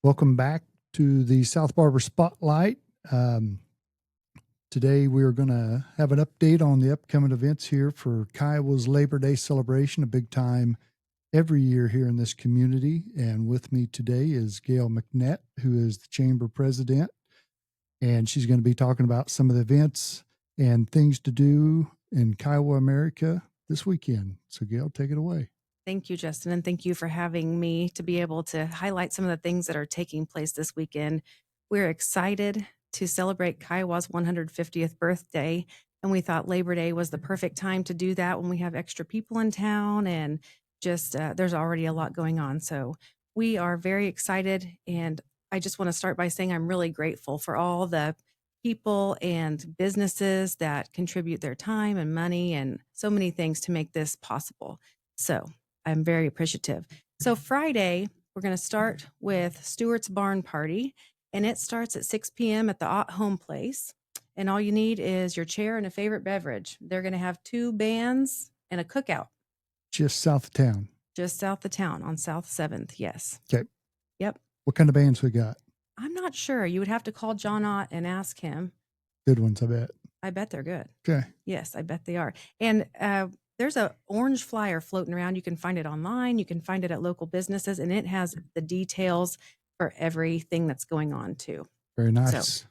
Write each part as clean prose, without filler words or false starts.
Welcome back to the South Barber Spotlight. Um, Today we're going to have an update on the upcoming events here for Kiowa's Labor Day celebration, a big time every year here in this community. And with me today is Gayle McNett, who is the chamber president, and she's going to be talking about some of the events and things to do in Kiowa, America this weekend. So Gayle, take it away. Thank you, Justin, and thank you for having me to be able to highlight some of the things that are taking place this weekend. We're excited to celebrate Kiowa's 150th birthday, and we thought Labor Day was the perfect time to do that when we have extra people in town and just there's already a lot going on. So we are very excited, and I just want to start by saying I'm really grateful for all the people and businesses that contribute their time and money and so many things to make this possible. So I'm very appreciative. So Friday, we're going to start with Stewart's Barn Party, and it starts at 6 p.m. at the Ott Home Place. And all you need is your chair and a favorite beverage. They're going to have 2 bands and a cookout. Just south of town. Just south of town on South 7th, yes. Okay. Yep. What kind of bands we got? I'm not sure. You would have to call John Ott and ask him. Good ones, I bet. I bet they're good. Okay. Yes, I bet they are. And there's a orange flyer floating around. You can find it online. You can find it at local businesses, and it has the details for everything that's going on too. Very nice.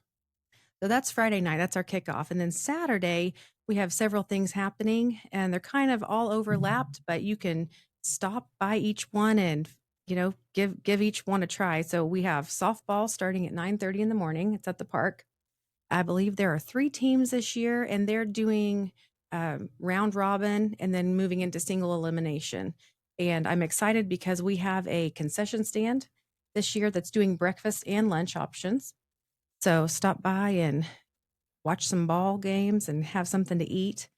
So that's Friday night. That's our kickoff. And then Saturday, we have several things happening, and they're kind of all overlapped, but you can stop by each one and, give each one a try. So we have softball starting at 9:30 in the morning. It's at the park. I believe there are 3 teams this year, and they're doing round robin and then moving into single elimination. And I'm excited because we have a concession stand this year that's doing breakfast and lunch options. So stop by and watch some ball games and have something to eat.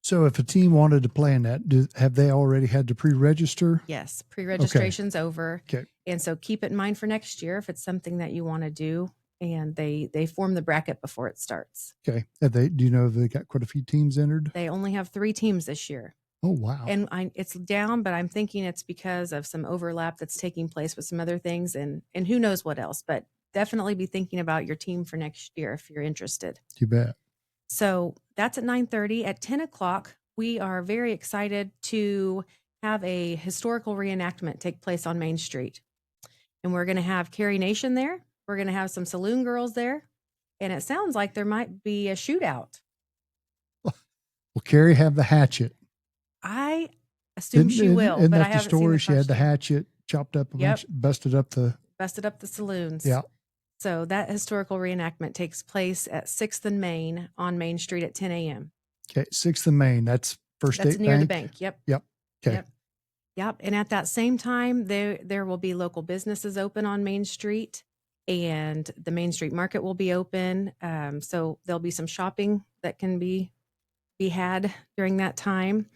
So if a team wanted to play in that, have they already had to pre-register? Yes, pre-registration's over. Okay. And so keep it in mind for next year if it's something that you want to do. And they form the bracket before it starts. Okay. Do you know if they got quite a few teams entered? They only have 3 teams this year. Oh, wow. And it's down, but I'm thinking it's because of some overlap that's taking place with some other things and who knows what else, but definitely be thinking about your team for next year if you're interested. You bet. So that's at 9:30. At 10 o'clock, we are very excited to have a historical reenactment take place on Main Street. And we're going to have Cary Nation there. We're going to have some saloon girls there. And it sounds like there might be a shootout. Will Cary have the hatchet? I assume she will, isn't but that I haven't the story? seen the She had the costume. hatchet, chopped up a bunch, busted up the saloons. Yeah. So that historical reenactment takes place at 6th and Main on Main Street at 10 a.m. Okay, 6th and Main. That's First That's State near Bank. the bank. Yep. Okay. Yep. And at that same time, there will be local businesses open on Main Street, and the Main Street Market will be open. So there'll be some shopping that can be had during that time.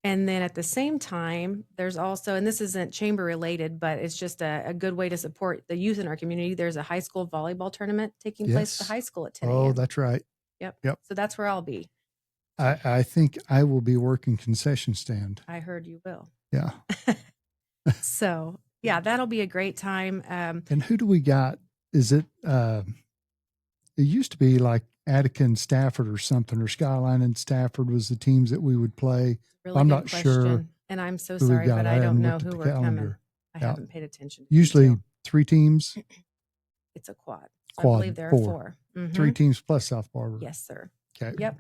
And then at the same time, there's also, and this isn't chamber related, but it's just a good way to support the youth in our community. There's a high school volleyball tournament taking place at the high school at 10 a.m. Oh, that's right. Yep. Yep. So that's where I'll be. I think I will be working concession stand. I heard you will. Yeah. So yeah, that'll be a great time. And who do we got? Is it, it used to be like Attica and Stafford or something, or Skyline and Stafford was the teams that we would play. Really I'm good not question. sure. And I'm so who we've sorry, got. but I I don't haven't know looked at who the we're coming. calendar. I Yeah. haven't paid attention to Usually detail. 3 teams, It's a quad. So Quad, I believe there are 4. 4. Mhm. 3 teams plus South Barber. Yes, sir. Okay. Yep.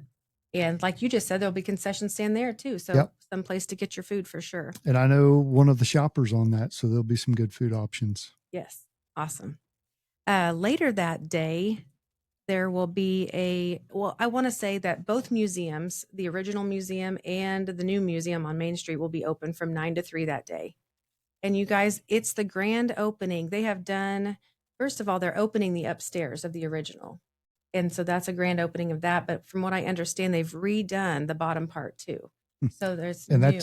And like you just said, there'll be concession stand there too. So Yep. some place to get your food for sure. And I know one of the shoppers on that, so there'll be some good food options. Yes. Awesome. Later that day, there will be I want to say that both museums, the original museum and the new museum on Main Street, will be open from 9 to 3 that day. And you guys, it's the grand opening. They have done, first of all, they're opening the upstairs of the original. And so that's a grand opening of that. But from what I understand, they've redone the bottom part too. So there's And new.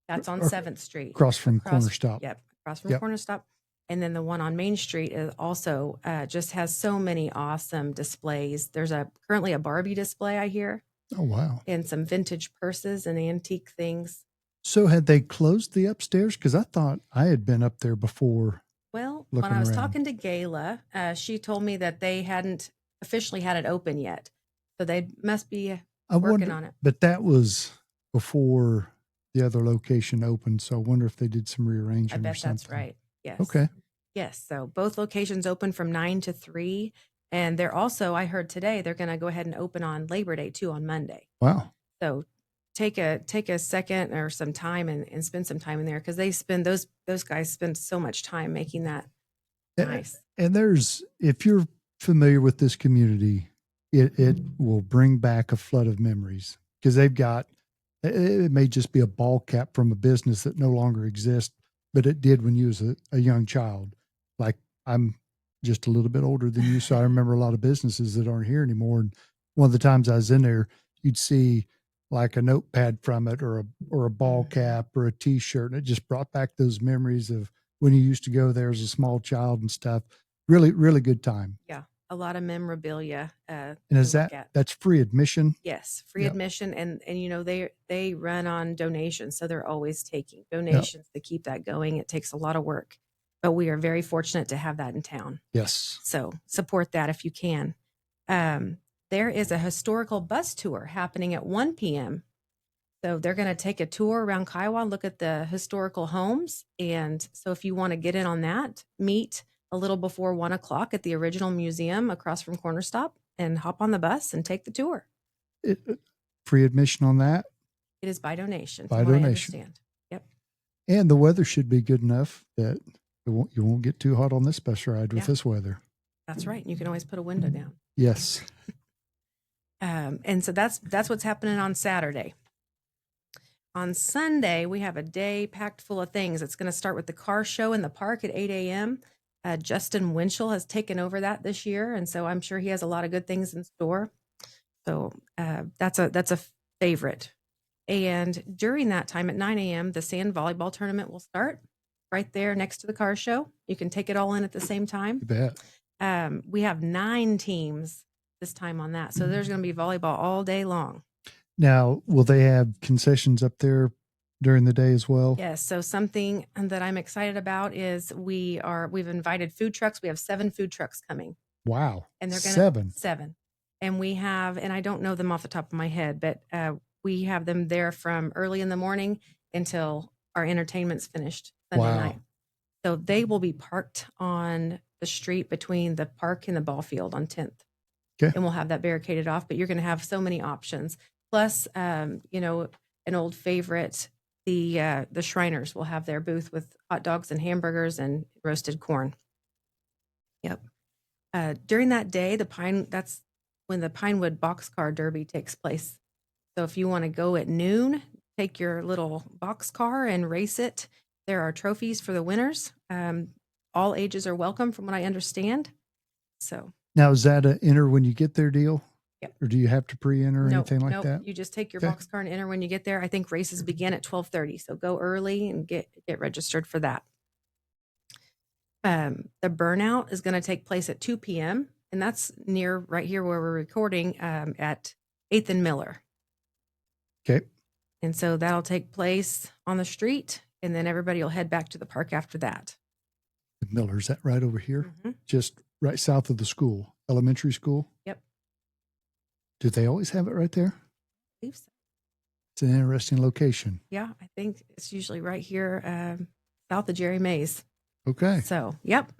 That's on 7th Street. Across from Corner Stop. Yep. Across from Corner Stop. And then the one on Main Street is also just has so many awesome displays. There's currently a Barbie display, I hear, Oh, wow. and some vintage purses and antique things. So had they closed the upstairs? Because I thought I had been up there before Well, when looking I was around. talking to Gayla, she told me that they hadn't officially had it open yet. So they must be I working wonder, on it. but that was before the other location opened. So I wonder if they did some I rearranging or bet something. that's right. Yes. Okay. Yes. So both locations open from 9 to 3. And they're also, I heard today, they're going to go ahead and open on Labor Day too on Monday. Wow. So take a second or some time and spend some time in there because they spend those guys spend so much time making that nice. And there's, if you're familiar with this community, it will bring back a flood of memories because they've got, it may just be a ball cap from a business that no longer exists, but it did when you was a young child. Like I'm just a little bit older than you, so I remember a lot of businesses that aren't here anymore. And one of the times I was in there, you'd see like a notepad from it or a ball cap or a T-shirt, and it just brought back those memories of when you used to go there as a small child and stuff. Really, really good time. Yeah, a lot of memorabilia And to is look at. that's free admission? Yes, free Yep. admission, and they run on donations, so they're always taking Yep. donations to keep that going. It takes a lot of work, but we are very fortunate to have that in town. Yes. So support that if you can. There is a historical bus tour happening at 1 p.m. So they're going to take a tour around Kiowa, look at the historical homes. And so if you want to get in on that, meet a little before 1 o'clock at the original museum across from Corner Stop and hop on the bus and take the tour. Free admission on that? It is by donation, By from what I donation. understand. Yep. And the weather should be good enough that you won't get too hot on this bus ride with Yeah. this weather. That's right. You can always put a window down. Yes. And so that's what's happening on Saturday. On Sunday, we have a day packed full of things. It's going to start with the car show in the park at 8 a.m. Justin Winchell has taken over that this year, and so I'm sure he has a lot of good things in store. So that's a favorite. And during that time at 9 a.m., the sand volleyball tournament will start right there next to the car show. You can take it all in at the same time. You bet. We have 9 teams this time on that. So there's going to be volleyball all day long. Now, will they have concessions up there during the day as well? Yes. So something that I'm excited about is we've invited food trucks. We have 7 food trucks coming. Wow. And they're going to 7. And we have, and I don't know them off the top of my head, but we have them there from early in the morning until our entertainment's finished Sunday night. So they will be parked on the street between the park and the ball field on 10th. Okay. And we'll have that barricaded off, but you're going to have so many options. Plus, an old favorite, the Shriners will have their booth with hot dogs and hamburgers and roasted corn. Yep. During that day, that's when the Pinewood Boxcar Derby takes place. So if you want to go at noon, take your little boxcar and race it. There are trophies for the winners. All ages are welcome, from what I understand. So now, is that an enter when you get there deal? Yep. Or do you have to pre-enter or anything like that? You just take your boxcar and enter when you get there. I think races begin at 12:30, so go early and get registered for that. The burnout is going to take place at 2 p.m. and that's near right here where we're recording at 8th and Miller. Okay. And so that'll take place on the street, and then everybody will head back to the park after that. Miller, is that right over here? Mm-hmm. Just right south of the school, elementary school? Yep. Do they always have it right there? I believe so. It's an interesting location. Yeah, I think it's usually right here south of Jerry Mays. Okay. So, yep.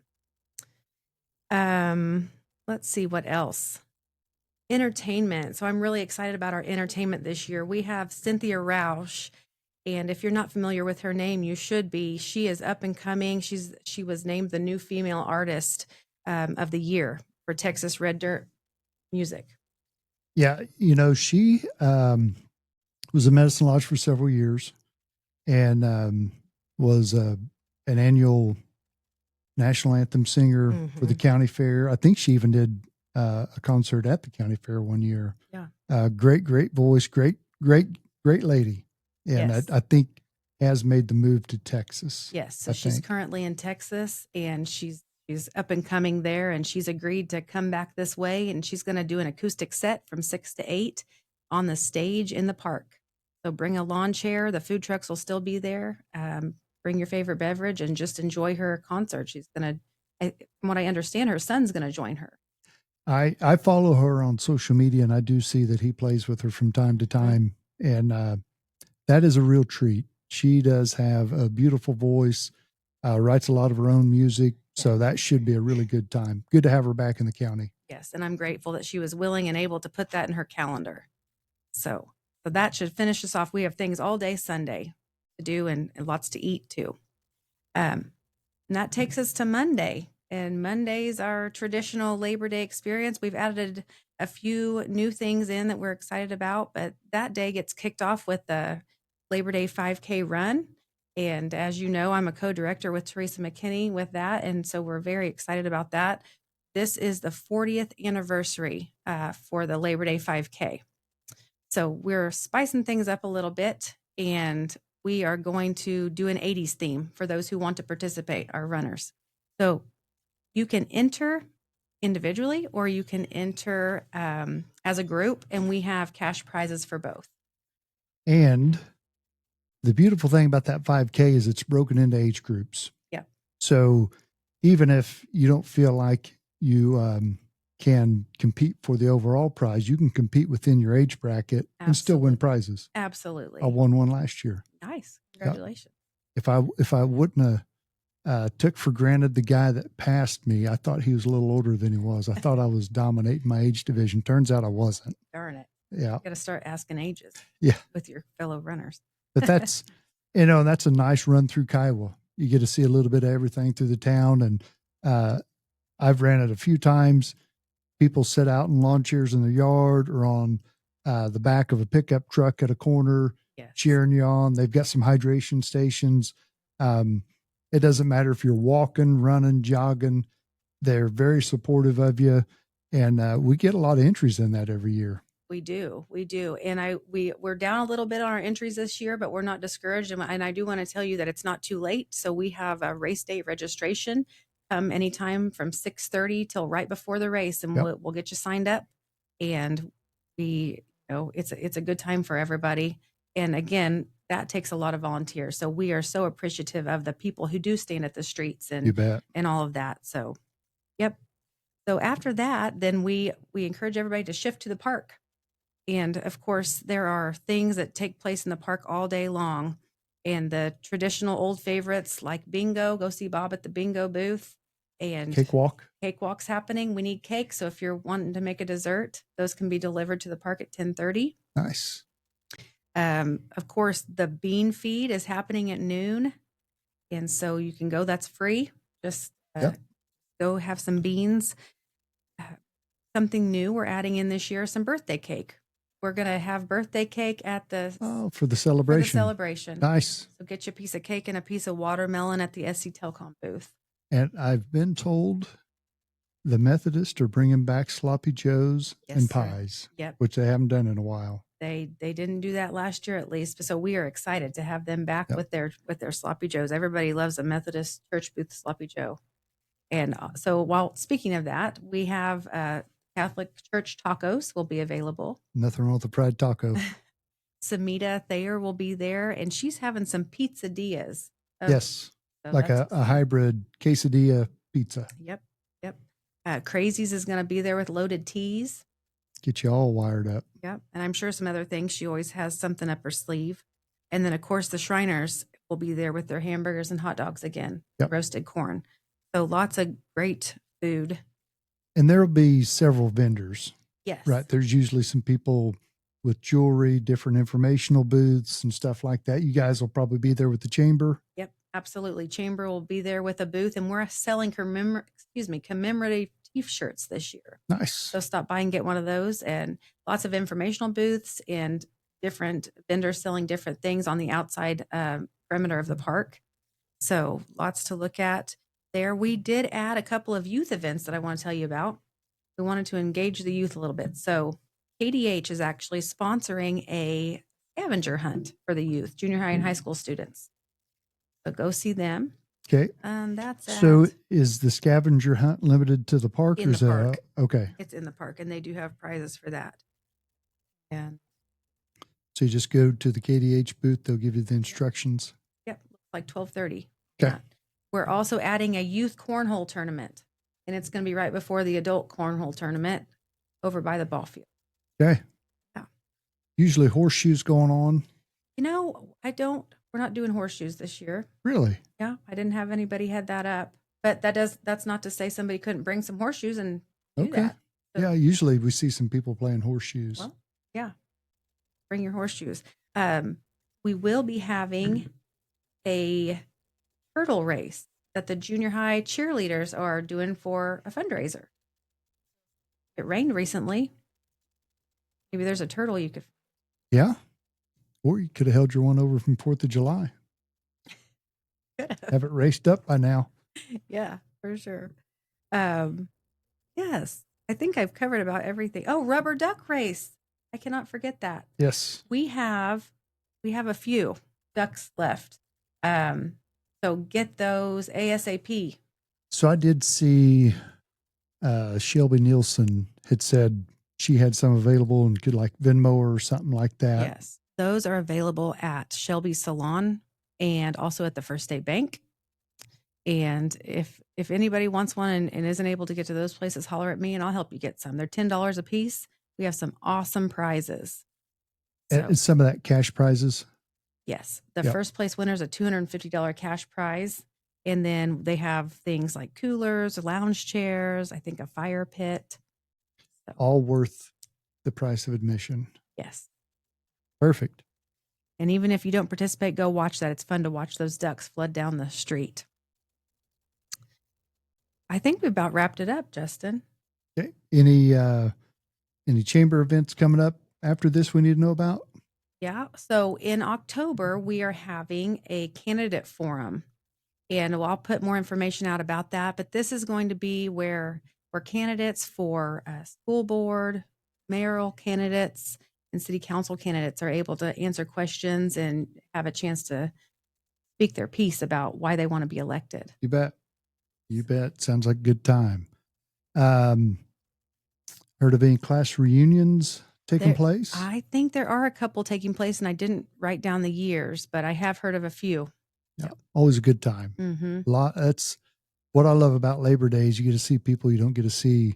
Let's see what else. Entertainment. So I'm really excited about our entertainment this year. We have Cynthia Roush, and if you're not familiar with her name, you should be. She is up and coming. She was named the new female artist of the year for Texas Red Dirt Music. Yeah, she was a Medicine Lodge for several years, and was an annual national anthem singer for the county fair. I think she even did a concert at the county fair one year. Yeah. Great voice, great lady. And yes. I think has made the move to Texas. Yes. So she's currently in Texas, and she's up and coming there, and she's agreed to come back this way, and she's going to do an acoustic set from 6 to 8 on the stage in the park. So bring a lawn chair. The food trucks will still be there. Bring your favorite beverage and just enjoy her concert. She's going to, from what I understand, her son's going to join her. I follow her on social media, and I do see that he plays with her from time to time. And that is a real treat. She does have a beautiful voice, writes a lot of her own music. So that should be a really good time. Good to have her back in the county. Yes. And I'm grateful that she was willing and able to put that in her calendar. So that should finish us off. We have things all day Sunday to do and lots to eat too. And that takes us to Monday. And Monday's our traditional Labor Day experience. We've added a few new things in that we're excited about, but that day gets kicked off with the Labor Day 5K run. And as you know, I'm a co-director with Teresa McKinney with that. And so we're very excited about that. This is the 40th anniversary for the Labor Day 5K. So we're spicing things up a little bit, and we are going to do an 80s theme for those who want to participate, our runners. So you can enter individually or you can enter as a group, and we have cash prizes for both. And the beautiful thing about that 5K is it's broken into age groups. Yeah. So even if you don't feel like you can compete for the overall prize, you can compete within your age bracket and still win prizes. Absolutely. I won one last year. Nice. Congratulations. If I wouldn't have took for granted the guy that passed me, I thought he was a little older than he was. I thought I was dominating my age division. Turns out I wasn't. Darn it. Yeah. Got to start asking ages. Yeah. With your fellow runners. But that's, that's a nice run through Kiowa. You get to see a little bit of everything through the town. And I've ran it a few times. People sit out in lawn chairs in their yard or on the back of a pickup truck at a corner, cheering you on. They've got some hydration stations. It doesn't matter if you're walking, running, jogging. They're very supportive of you. And we get a lot of entries in that every year. We do. And we're down a little bit on our entries this year, but we're not discouraged. And I do want to tell you that it's not too late. So we have a race day registration anytime from 6:30 till right before the race, and we'll get you signed up. And it's a good time for everybody. And again, that takes a lot of volunteers. So we are so appreciative of the people who do stand at the streets and all of that. So, yep. So after that, then we encourage everybody to shift to the park. And of course, there are things that take place in the park all day long. And the traditional old favorites like bingo, go see Bob at the bingo booth. And cakewalk's happening. We need cake. So if you're wanting to make a dessert, those can be delivered to the park at 10:30. Nice. Of course, the bean feed is happening at noon. And so you can go, that's free. Just go have some beans. Something new we're adding in this year, some birthday cake. We're going to have birthday cake at for the celebration. Nice. So get you a piece of cake and a piece of watermelon at the SC Telcom booth. And I've been told the Methodists are bringing back sloppy joes and pies, which they haven't done in a while. They didn't do that last year, at least. So we are excited to have them back with their sloppy joes. Everybody loves a Methodist church booth sloppy joe. And so while speaking of that, we have Catholic church tacos will be available. Nothing wrong with the fried taco. Samita Thayer will be there, and she's having some pizzadillas. Yes. So like a hybrid quesadilla pizza. Yep. Crazies is going to be there with loaded teas. Get you all wired up. Yep. And I'm sure some other things. She always has something up her sleeve. And then, of course, the Shriners will be there with their hamburgers and hot dogs again, roasted corn. So lots of great food. And there will be several vendors. Yes. Right. There's usually some people with jewelry, different informational booths and stuff like that. You guys will probably be there with the chamber. Yep. Absolutely. Chamber will be there with a booth, and we're selling commemorative t-shirts this year. Nice. So stop by and get one of those, and lots of informational booths and different vendors selling different things on the outside perimeter of the park. So lots to look at there. We did add a couple of youth events that I want to tell you about. We wanted to engage the youth a little bit. So KDH is actually sponsoring a scavenger hunt for the youth, junior high and high school students. So go see them. Okay. That's so is the scavenger hunt limited to the park? In the park. Okay. It's in the park, and they do have prizes for that. And So you just go to the KDH booth. They'll give you the instructions. Yep, like 12:30. Okay. We're also adding a youth cornhole tournament, and it's going to be right before the adult cornhole tournament over by the ball field. Okay. Yeah. Usually horseshoes going on. We're not doing horseshoes this year. Really? Yeah, I didn't have anybody head that up. But that's not to say somebody couldn't bring some horseshoes and do that. So, yeah, usually we see some people playing horseshoes. Well, yeah. Bring your horseshoes. We will be having a turtle race that the junior high cheerleaders are doing for a fundraiser. It rained recently. Maybe there's a turtle you could. Yeah. Or you could have held your one over from 4th of July. Have it raced up by now. Yeah, for sure. Yes, I think I've covered about everything. Oh, rubber duck race. I cannot forget that. Yes. We have a few ducks left. So get those ASAP. So I did see Shelby Nielsen had said she had some available and could like Venmo or something like that. Yes, those are available at Shelby's Salon and also at the First State Bank. And if anybody wants one and isn't able to get to those places, holler at me and I'll help you get some. They're $10 a piece. We have some awesome prizes. And some of that cash prizes. Yes. The first place winner is a $250 cash prize. And then they have things like coolers, lounge chairs, I think a fire pit. So, all worth the price of admission. Yes. Perfect. And even if you don't participate, go watch that. It's fun to watch those ducks flood down the street. I think we about wrapped it up, Justin. Okay. Any chamber events coming up after this we need to know about? Yeah. So in October, we are having a candidate forum. And I'll put more information out about that. But this is going to be where candidates for school board, mayoral candidates, and city council candidates are able to answer questions and have a chance to speak their piece about why they want to be elected. You bet. You bet. Sounds like a good time. Heard of any class reunions taking place? I think there are a couple taking place, and I didn't write down the years, but I have heard of a few. Yeah, always a good time. Mm-hmm. That's what I love about Labor Day is you get to see people you don't get to see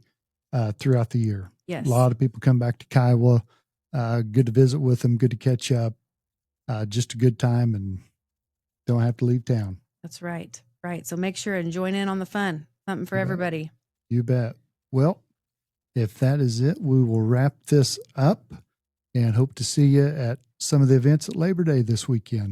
throughout the year. Yes. A lot of people come back to Kiowa. Good to visit with them. Good to catch up. Just a good time and don't have to leave town. That's right. Right. So make sure and join in on the fun. Something for everybody. You bet. Well, if that is it, we will wrap this up and hope to see you at some of the events at Labor Day this weekend.